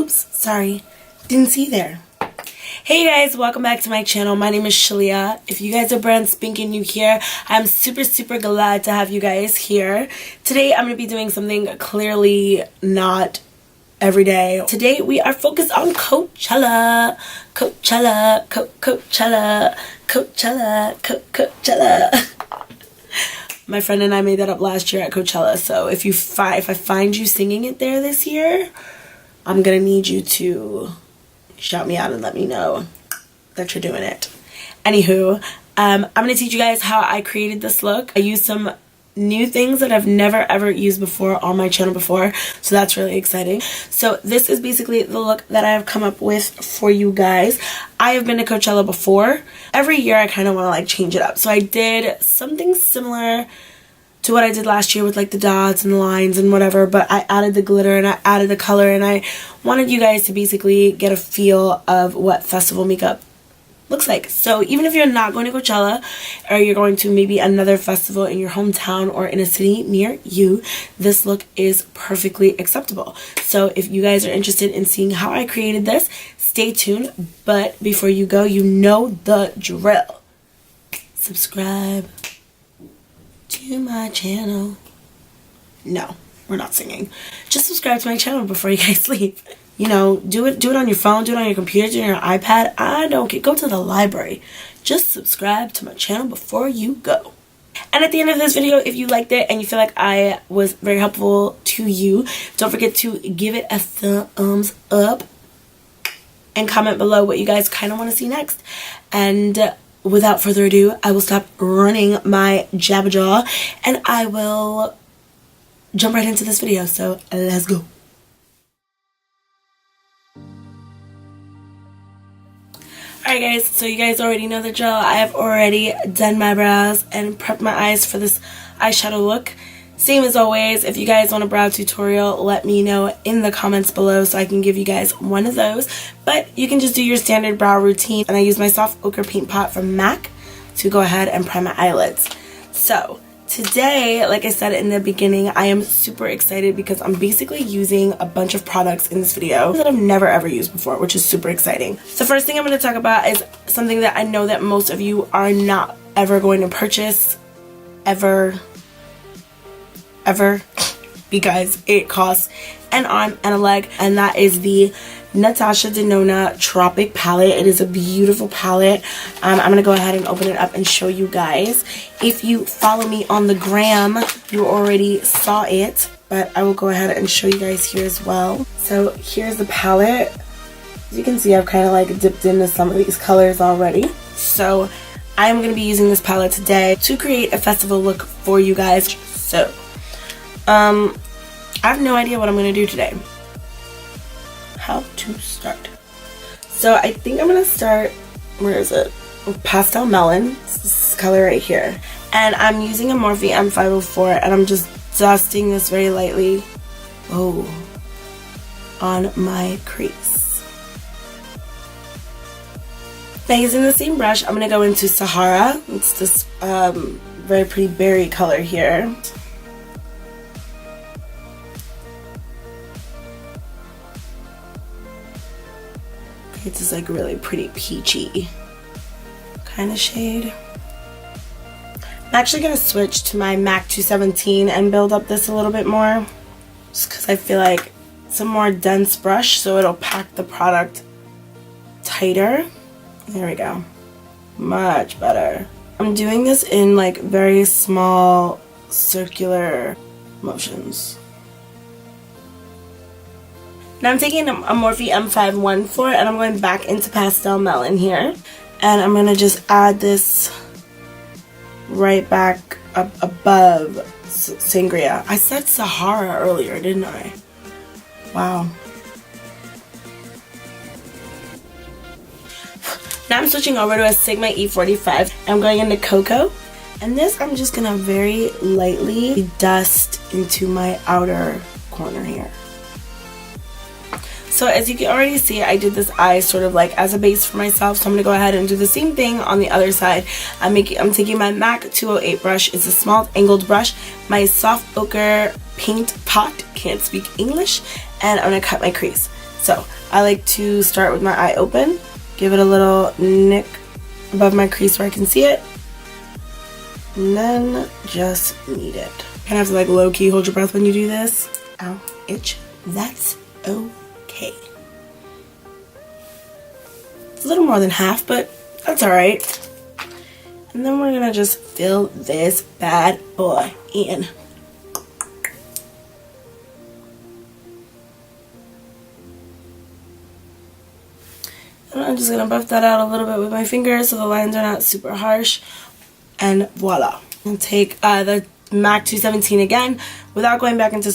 Oops, sorry. Didn't see there. Hey guys, welcome back to my channel. My name is Shalia. If you guys are brand spanking new here, I'm super glad to have you guys here. Today I'm going to be doing something clearly not every day. Today we are focused on Coachella. Coachella. My friend and I made that up last year at Coachella, so if I find you singing it there this year, I'm gonna need you to shout me out and let me know that you're doing it. Anywho, I'm gonna teach you guys how I created this look. I used some new things that I've never ever used before on my channel before, so that's really exciting. So this is basically the look that I have come up with for you guys. I have been to Coachella before. Every year I kind of want to like change it up, so I did something similar to what I did last year with like the dots and the lines and whatever, but I added the glitter and I added the color, and I wanted you guys to basically get a feel of what festival makeup looks like. So even if you're not going to Coachella, or you're going to maybe another festival in your hometown or in a city near you, this look is perfectly acceptable. So if you guys are interested in seeing how I created this, stay tuned. But before you go, you know the drill. Subscribe to my channel. No, we're not singing. Just subscribe to my channel before you guys leave. You know, do it on your phone, do it on your computer, do it on your iPad. I don't care. Go to the library. Just subscribe to my channel before you go. And at the end of this video, if you liked it and you feel like I was very helpful to you, don't forget to give it a thumbs up and comment below what you guys kind of want to see next. And without further ado, I will stop running my jabba jaw and I will jump right into this video. So let's go. Alright guys, so you guys already know the drill. I have already done my brows and prepped my eyes for this eyeshadow look. Same as always, if you guys want a brow tutorial, let me know in the comments below so I can give you guys one of those. But you can just do your standard brow routine, and I use my soft ochre paint pot from MAC to go ahead and prime my eyelids. So today, like I said in the beginning, I am super excited because I'm basically using a bunch of products in this video that I've never ever used before, which is super exciting. So first thing I'm going to talk about is something that I know that most of you are not ever going to purchase ever, because it costs an arm and a leg, and that is the Natasha Denona Tropic palette. It is a beautiful palette. I'm going to go ahead and open it up and show you guys. If you follow me on the gram, you already saw it, but I will go ahead and show you guys here as well. So here's the palette. As you can see, I've kind of like dipped into some of these colors already. So I am going to be using this palette today to create a festival look for you guys. So I have no idea what I'm going to do today. How to start. So I think I'm going to start, where is it? With Pastel Melon. It's this color right here. And I'm using a Morphe M504, and I'm just dusting this very lightly on my crease. Now using the same brush, I'm going to go into Sahara. It's this very pretty berry color here. It's this like really pretty peachy kind of shade. I'm actually going to switch to my MAC 217 and build up this a little bit more, just because I feel like it's a more dense brush, so it'll pack the product tighter. There we go. Much better. I'm doing this in like very small circular motions. Now I'm taking a Morphe M514 and I'm going back into Pastel Melon here. And I'm going to just add this right back up above Sangria. I said Sahara earlier, didn't I? Wow. Now I'm switching over to a Sigma E45. I'm going into Cocoa. And this I'm just going to very lightly dust into my outer corner here. So as you can already see, I did this eye sort of like as a base for myself. So I'm going to go ahead and do the same thing on the other side. I'm taking my MAC 208 brush. It's a small angled brush. My soft ochre paint pot, can't speak English. And I'm going to cut my crease. So I like to start with my eye open, give it a little nick above my crease where I can see it, and then just knead it. Kind of have to like low-key hold your breath when you do this. Ow, itch. That's okay. It's a little more than half, but that's alright. And then we're gonna just fill this bad boy in. And I'm just gonna buff that out a little bit with my fingers so the lines are not super harsh. And voila. And take the MAC 217 again without going back into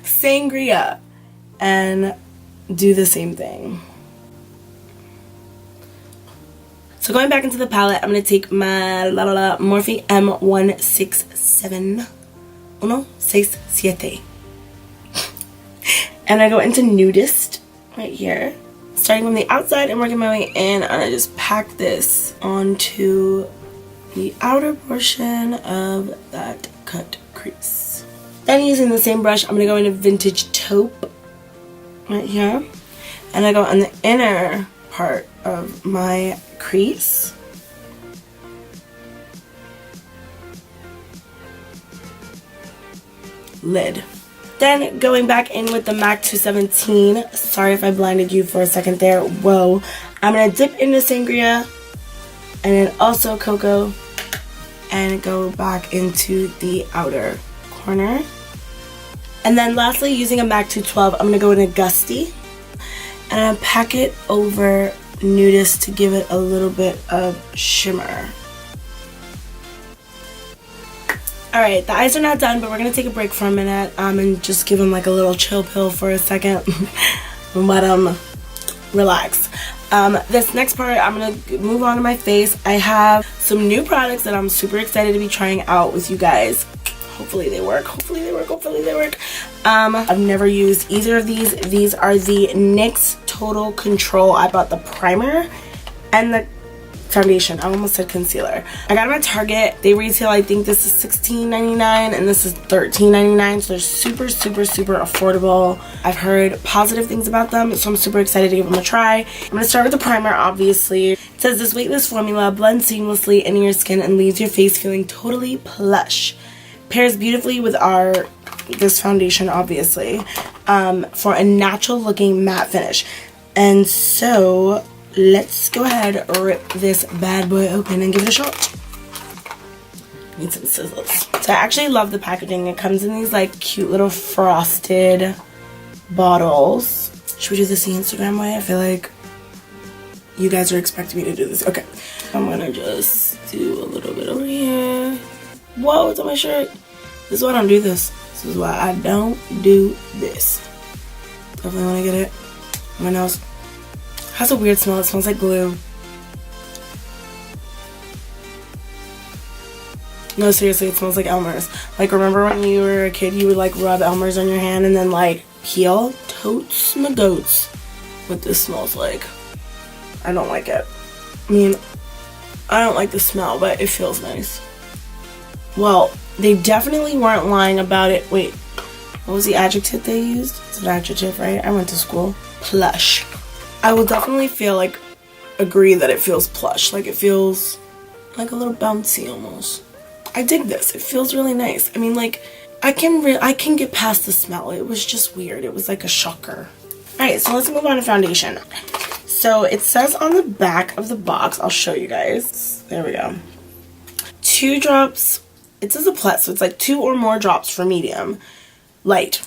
Sangria, and do the same thing. So going back into the palette, I'm going to take my Morphe M167. And I go into Nudist right here. Starting from the outside and working my way in. And I just pack this onto the outer portion of that cut crease. Then using the same brush, I'm going to go into Vintage Taupe right here. And I go on the inner part of my crease. Lid. Then going back in with the MAC 217. Sorry if I blinded you for a second there. Whoa. I'm going to dip into Sangria and then also Cocoa and go back into the outer corner. And then lastly, using a MAC 212, I'm going to go into Gusty and I pack it over Nudist to give it a little bit of shimmer. Alright, the eyes are not done, but we're going to take a break for a minute and just give them like a little chill pill for a second and let them relax. This next part, I'm going to move on to my face. I have some new products that I'm super excited to be trying out with you guys. Hopefully they work. Hopefully they work. Hopefully they work. I've never used either of these. These are the NYX Total Control. I bought the primer and the foundation. I almost said concealer. I got them at Target. They retail, I think this is $16.99 and this is $13.99. So they're super, super, super affordable. I've heard positive things about them, so I'm super excited to give them a try. I'm going to start with the primer, obviously. It says this weightless formula blends seamlessly into your skin and leaves your face feeling totally plush. Pairs beautifully with this foundation, obviously, for a natural looking matte finish. And so let's go ahead and rip this bad boy open and give it a shot. Need some scissors. So I actually love the packaging. It comes in these like cute little frosted bottles. Should we do this the Instagram way? I feel like you guys are expecting me to do this. Okay. I'm gonna just do a little bit over here. Whoa, it's on my shirt. This is why I don't do this. This is why I don't do this. Definitely want to get it on my nose. It has a weird smell. It smells like glue. No, seriously, it smells like Elmer's. Like, remember when you were a kid, you would like rub Elmer's on your hand and then like peel? Totes my goats. What this smells like. I don't like it. I mean, I don't like the smell, but it feels nice. Well, they definitely weren't lying about it. Wait, what was the adjective they used? It's an adjective, right? I went to school. Plush. I will definitely agree that it feels plush. Like it feels like a little bouncy almost. I dig this. It feels really nice. I mean, like, I can get past the smell. It was just weird. It was like a shocker. Alright, so let's move on to foundation. So it says on the back of the box, I'll show you guys. There we go. 2 drops. It says a plus, so it's like 2 or more drops for medium. Light.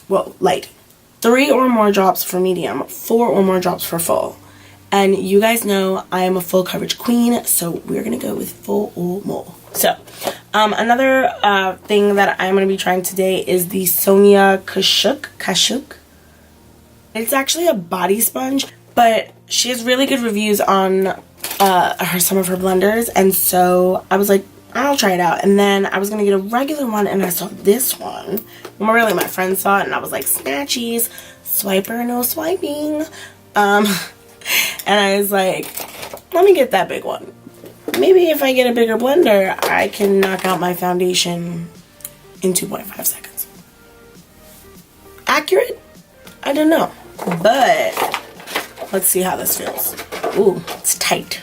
3 or more drops for medium. 4 or more drops for full. And you guys know I am a full coverage queen, so we're going to go with full or more. So, another thing that I'm going to be trying today is the Sonia Kashuk. It's actually a body sponge, but she has really good reviews on some of her blenders, and so I was like, I'll try it out. And then I was going to get a regular one, and I saw this one. Well, really, my friend saw it, and I was like, snatchies, swiper, no swiping. And I was like, let me get that big one. Maybe if I get a bigger blender, I can knock out my foundation in 2.5 seconds. accurate? I don't know. But let's see how this feels. Ooh, it's tight.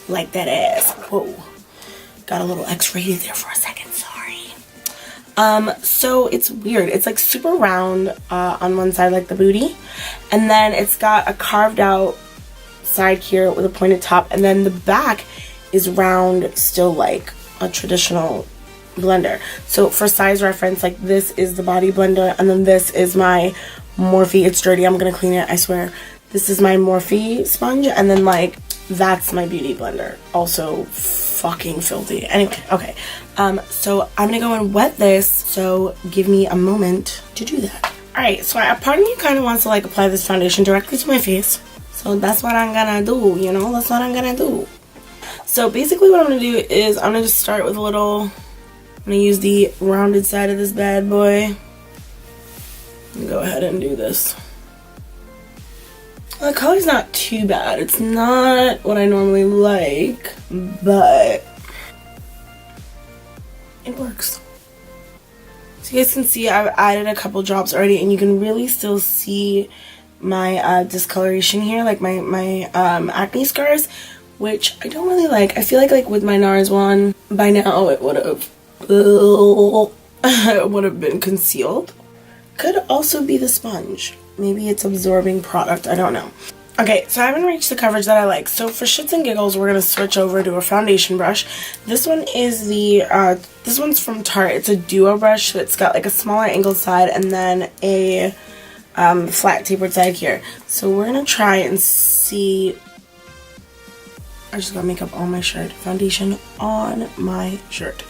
Like that ass. Whoa. Got a little X-rated there for a second, sorry. So it's weird. It's like super round on one side, like the booty. And then it's got a carved out side here with a pointed top. And then the back is round, still like a traditional blender. So for size reference, like this is the body blender. And then this is my Morphe. It's dirty. I'm going to clean it, I swear. This is my Morphe sponge. And then like that's my beauty blender. Also fucking filthy. Anyway, okay. So I'm gonna go and wet this, so give me a moment to do that. Alright, so a part of me kind of wants to like apply this foundation directly to my face. So that's what I'm gonna do, you know? That's what I'm gonna do. So basically what I'm gonna do is I'm gonna just start with a little, I'm gonna use the rounded side of this bad boy. And go ahead and do this. The color's not too bad. It's not what I normally like, but it works. So you guys can see I've added a couple drops already, and you can really still see my discoloration here, like my acne scars, which I don't really like. I feel like with my NARS one, by now it would have been concealed. Could also be the sponge. Maybe it's absorbing product, I don't know. Okay, so I haven't reached the coverage that I like. So for shits and giggles, we're gonna switch over to a foundation brush. This one is this one's from Tarte. It's a duo brush, so it's got like a smaller angled side and then a flat tapered side here. So we're gonna try and see. I just got makeup on my shirt. Foundation on my shirt.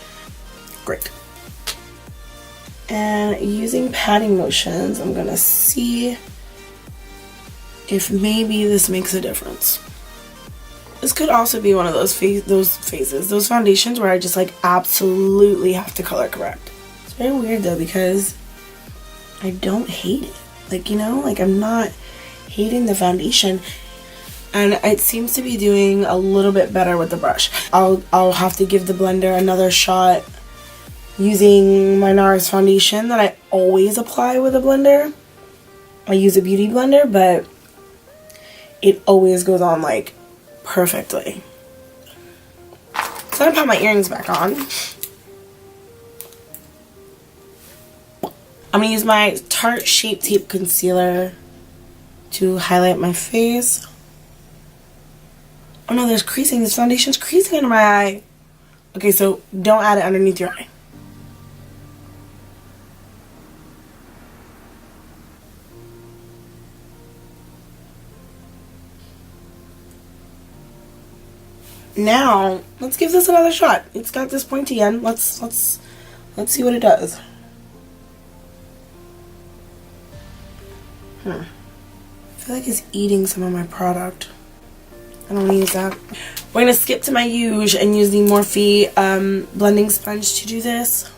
Great. And using patting motions, I'm gonna see if maybe this makes a difference. This could also be one of those those foundations where I just like absolutely have to color correct. It's very weird though, because I don't hate it. Like, you know, like I'm not hating the foundation, and it seems to be doing a little bit better with the brush. I'll have to give the blender another shot using my NARS foundation that I always apply with a blender. I use a beauty blender, but it always goes on like perfectly. So I'm gonna put my earrings back on. I'm gonna use my Tarte Shape Tape Concealer to highlight my face. Oh no, there's creasing. This foundation's creasing under my eye. Okay, so don't add it underneath your eye. Now, let's give this another shot. It's got this pointy end. Let's see what it does. I feel like it's eating some of my product. I don't want to use that. We're going to skip to my Huge and use the Morphe blending sponge to do this.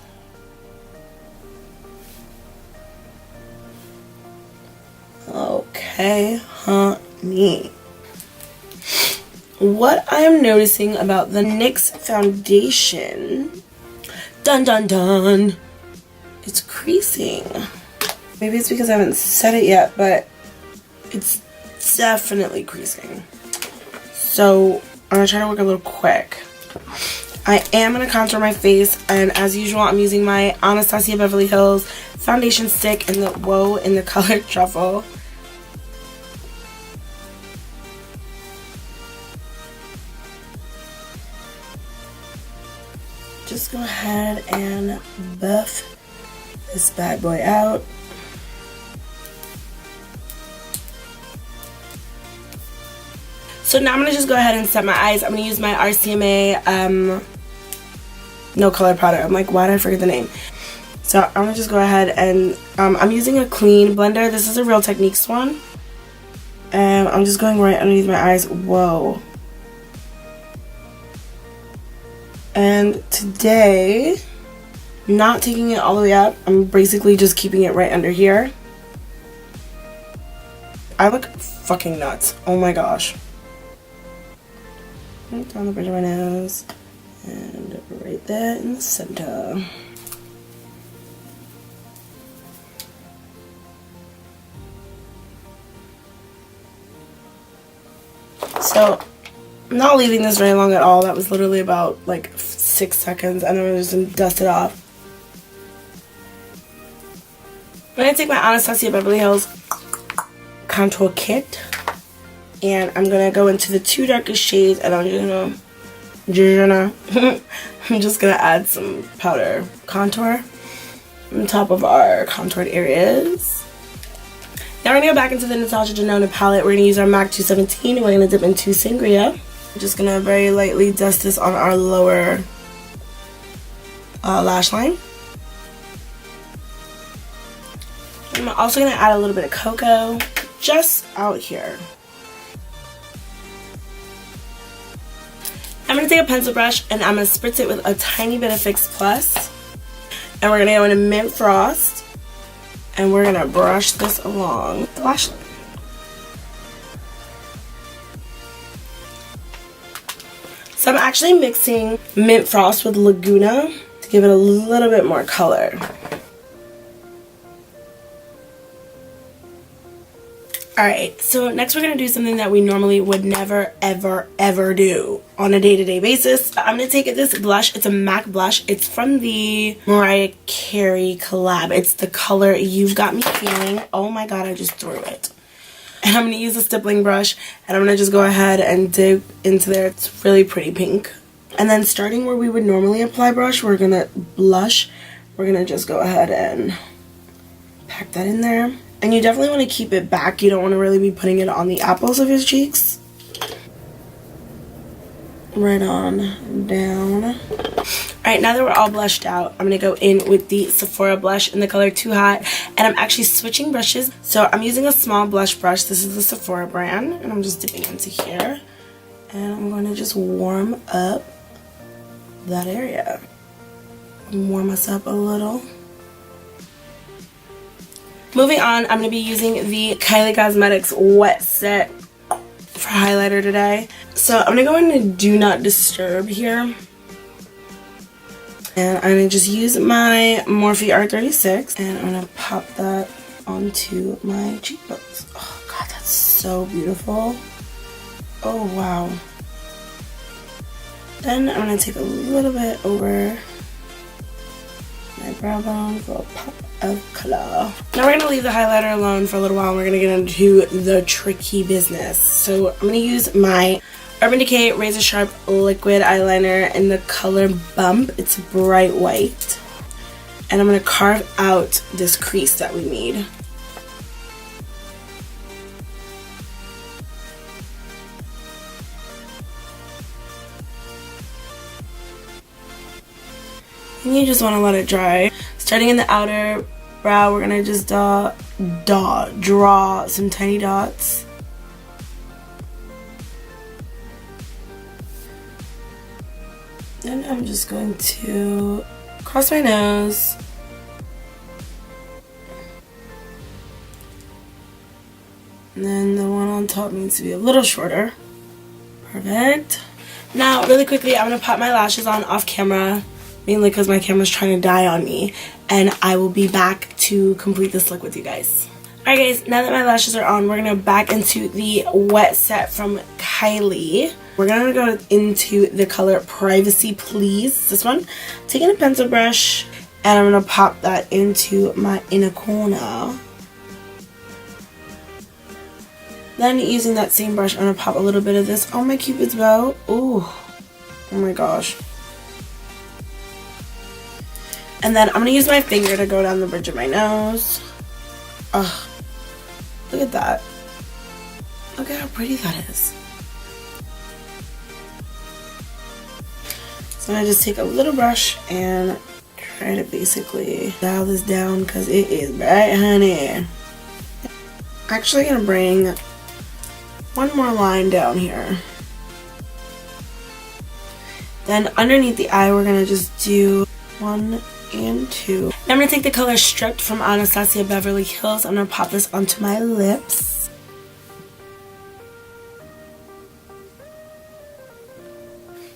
Okay, honey. What I'm noticing about the NYX foundation, dun dun dun, it's creasing. Maybe it's because I haven't set it yet, but it's definitely creasing. So I'm gonna try to work a little quick. I am gonna contour my face, and as usual, I'm using my Anastasia Beverly Hills foundation stick in the color Truffle. Just go ahead and buff this bad boy out. So now I'm going to just go ahead and set my eyes. I'm going to use my RCMA no color powder. I'm like, why did I forget the name? So I'm going to just go ahead and I'm using a clean blender. This is a Real Techniques one. And I'm just going right underneath my eyes. Whoa. And today, not taking it all the way up, I'm basically just keeping it right under here. I look fucking nuts. Oh my gosh. Down the bridge of my nose. And right there in the center. So I'm not leaving this very long at all. That was literally about like 6 seconds, and then I'm just gonna dust it off. I'm gonna take my Anastasia Beverly Hills contour kit, and I'm gonna go into the 2 darkest shades, and I'm just gonna add some powder contour on top of our contoured areas. Now we're gonna go back into the Natasha Denona palette. We're gonna use our MAC 217, and we're gonna dip into Sangria. I'm just gonna very lightly dust this on our lower lash line. I'm also gonna add a little bit of cocoa just out here. I'm gonna take a pencil brush and I'm gonna spritz it with a tiny bit of Fix Plus. And we're gonna go into Mint Frost, and we're gonna brush this along the lash line. So I'm actually mixing Mint Frost with Laguna to give it a little bit more color. Alright, so next we're going to do something that we normally would never, ever, ever do on a day-to-day basis. I'm going to take this blush. It's a MAC blush. It's from the Mariah Carey collab. It's the color You've Got Me Feeling. Oh my god, I just threw it. And I'm going to use a stippling brush, and I'm going to just go ahead and dip into there. It's really pretty pink. And then starting where we would normally apply brush, we're going to blush. We're going to just go ahead and pack that in there. And you definitely want to keep it back. You don't want to really be putting it on the apples of his cheeks. Right on down. Alright, now that we're all blushed out, I'm going to go in with the Sephora blush in the color Too Hot. And I'm actually switching brushes. So I'm using a small blush brush. This is the Sephora brand. And I'm just dipping into here. And I'm going to just warm up that area. Warm us up a little. Moving on, I'm going to be using the Kylie Cosmetics Wet Set for highlighter today. So I'm going to go into Do Not Disturb here. And I'm going to just use my Morphe R36. And I'm going to pop that onto my cheekbones. Oh god, that's so beautiful. Oh wow. Then I'm going to take a little bit over my brow bone for a pop of color. Now we're going to leave the highlighter alone for a little while, and we're going to get into the tricky business. So I'm going to use my Urban Decay Razor Sharp Liquid Eyeliner in the color Bump. It's bright white. And I'm going to carve out this crease that we need. And you just want to let it dry. Starting in the outer brow, we're going to just draw some tiny dots. Then I'm just going to cross my nose. And then the one on top needs to be a little shorter. Perfect. Now, really quickly, I'm going to pop my lashes on off camera. Mainly because my camera's trying to die on me. And I will be back to complete this look with you guys. Alright guys, now that my lashes are on, we're going to back into the Wet Set from Kylie. We're going to go into the color Privacy Please. This one. Taking a pencil brush, and I'm going to pop that into my inner corner. Then using that same brush, I'm going to pop a little bit of this on my Cupid's bow. Ooh. Oh my gosh. And then I'm going to use my finger to go down the bridge of my nose. Ugh. Look at that. Look at how pretty that is. So I just take a little brush and try to basically dial this down because it is bright, honey. I'm actually going to bring one more line down here. Then underneath the eye, we're going to just do 1 and 2. Now I'm going to take the color Stripped from Anastasia Beverly Hills. I'm going to pop this onto my lips.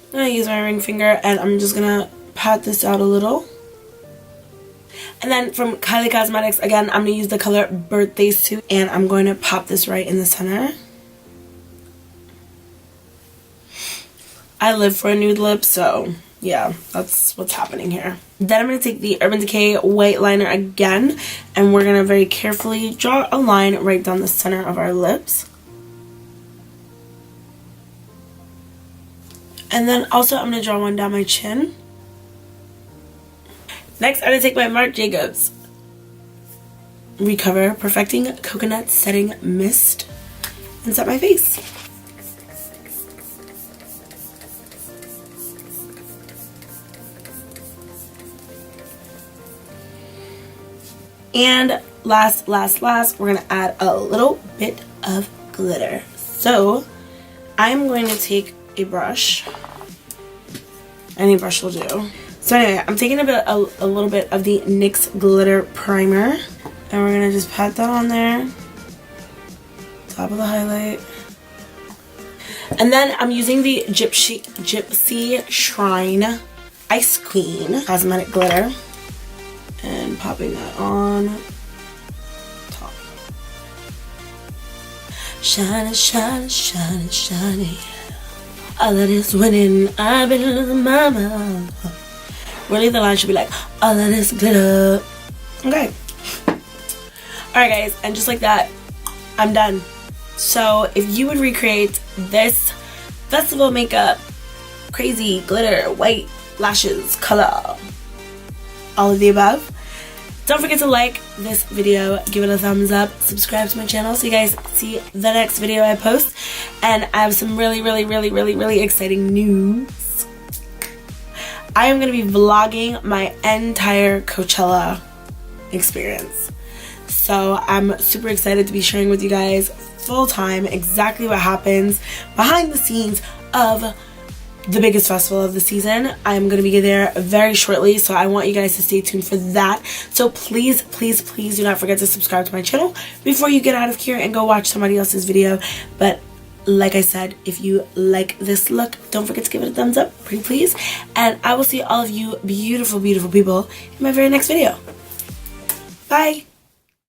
I'm going to use my ring finger, and I'm just going to pat this out a little. And then from Kylie Cosmetics, again, I'm going to use the color Birthday Suit, and I'm going to pop this right in the center. I live for a nude lip, so yeah, that's what's happening here. Then I'm going to take the Urban Decay white liner again, and we're going to very carefully draw a line right down the center of our lips. And then also I'm going to draw one down my chin. Next, I'm going to take my Marc Jacobs Recover Perfecting Coconut Setting Mist and set my face. And last, we're going to add a little bit of glitter. So I'm going to take a brush. Any brush will do. So anyway, I'm taking a little bit of the NYX Glitter Primer. And we're going to just pat that on there. Top of the highlight. And then I'm using the Gypsy Shrine Ice Queen Cosmetic Glitter. And popping that on top. Shiny, shiny, shiny, shiny. All that is winning. I've been losing my mind. Really, the line should be like, all that is glitter. Okay. Alright guys, and just like that, I'm done. So if you would recreate this festival makeup, crazy glitter, white lashes, color, all of the above, don't forget to like this video, give it a thumbs up, subscribe to my channel so you guys see the next video I post. And I have some really exciting news. I am going to be vlogging my entire Coachella experience. So I'm super excited to be sharing with you guys full time exactly what happens behind the scenes of the biggest festival of the season. I'm going to be there very shortly, so I want you guys to stay tuned for that. So please do not forget to subscribe to my channel before you get out of here and go watch somebody else's video. But like I said, if you like this look, don't forget to give it a thumbs up, pretty please. And I will see all of you beautiful people in my very next video. Bye!